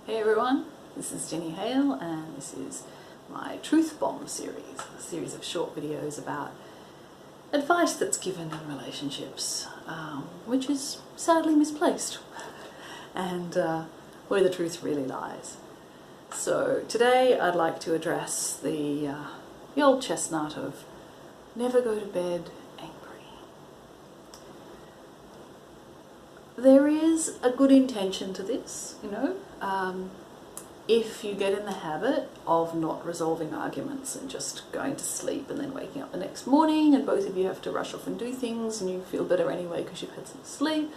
Hey everyone, this is Jenny Hale and this is my Truth Bomb series, a series of short videos about advice that's given in relationships, which is sadly misplaced, and where the truth really lies. So today I'd like to address the old chestnut of never go to bed angry. There is a good intention to this, you know. If you get in the habit of not resolving arguments and just going to sleep and then waking up the next morning and both of you have to rush off and do things and you feel better anyway because you've had some sleep,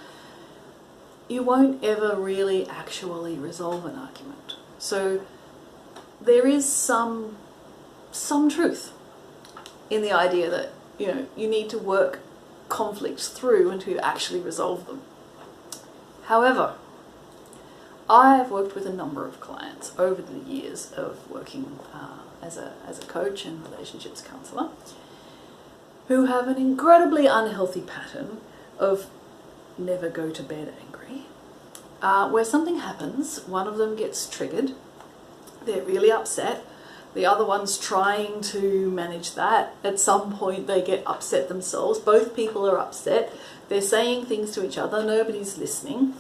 you won't ever really actually resolve an argument. So there is some truth in the idea that, you know, you need to work conflicts through until you actually resolve them. However, I've worked with a number of clients over the years of working as a coach and relationships counsellor who have an incredibly unhealthy pattern of never go to bed angry, where something happens, one of them gets triggered, they're really upset, the other one's trying to manage that, at some point they get upset themselves, both people are upset, they're saying things to each other, nobody's listening.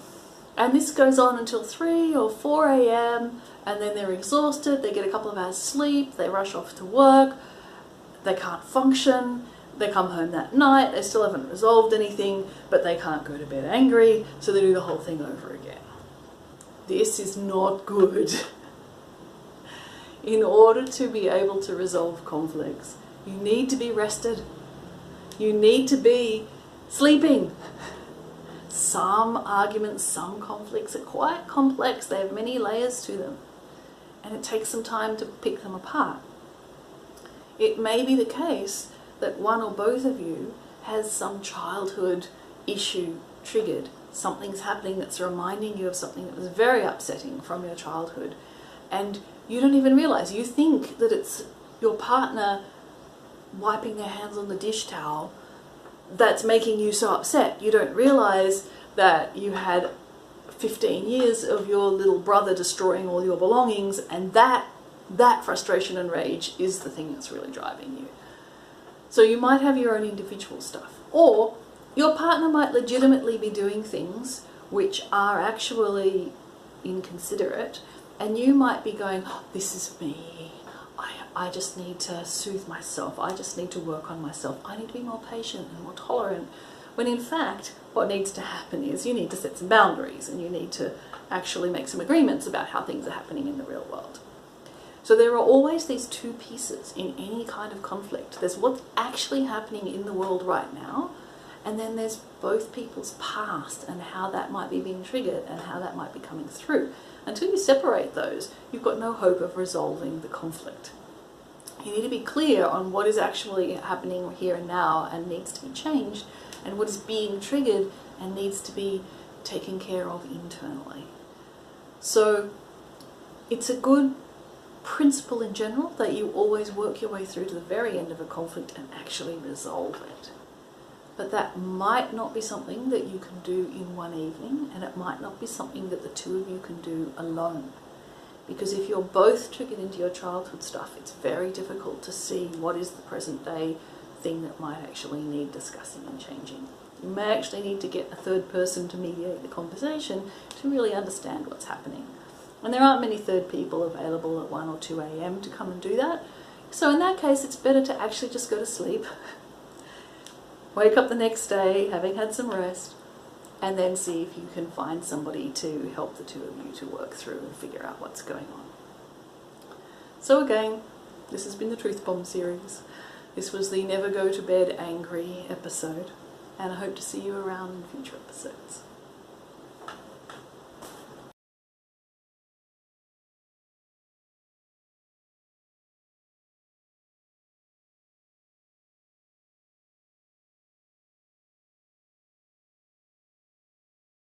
And this goes on until 3 or 4 a.m. and then they're exhausted, they get a couple of hours sleep, they rush off to work, they can't function, they come home that night, they still haven't resolved anything, but they can't go to bed angry, so they do the whole thing over again. This is not good. In order to be able to resolve conflicts, you need to be rested. You need to be sleeping. Some arguments, some conflicts are quite complex, they have many layers to them, and it takes some time to pick them apart. It may be the case that one or both of you has some childhood issue triggered. Something's happening that's reminding you of something that was very upsetting from your childhood, and you don't even realize. You think that it's your partner wiping their hands on the dish towel that's making you so upset. You don't realize that you had 15 years of your little brother destroying all your belongings, and that frustration and rage is the thing that's really driving you. So you might have your own individual stuff, or your partner might legitimately be doing things which are actually inconsiderate, and you might be going, oh, this is me. I just need to soothe myself. I just need to work on myself. I need to be more patient and more tolerant. When in fact, what needs to happen is you need to set some boundaries and you need to actually make some agreements about how things are happening in the real world. So there are always these two pieces in any kind of conflict. There's what's actually happening in the world right now, and then there's both people's past and how that might be being triggered and how that might be coming through. Until you separate those, you've got no hope of resolving the conflict. You need to be clear on what is actually happening here and now and needs to be changed, and what is being triggered and needs to be taken care of internally. So it's a good principle in general that you always work your way through to the very end of a conflict and actually resolve it. But that might not be something that you can do in one evening, and it might not be something that the two of you can do alone. Because if you're both triggered into your childhood stuff, it's very difficult to see what is the present day thing that might actually need discussing and changing. You may actually need to get a third person to mediate the conversation to really understand what's happening. And there aren't many third people available at 1 or 2 a.m. to come and do that. So in that case, it's better to actually just go to sleep, wake up the next day having had some rest, and then see if you can find somebody to help the two of you to work through and figure out what's going on. So again, this has been the Truth Bomb series. This was the Never Go to Bed Angry episode, and I hope to see you around in future episodes.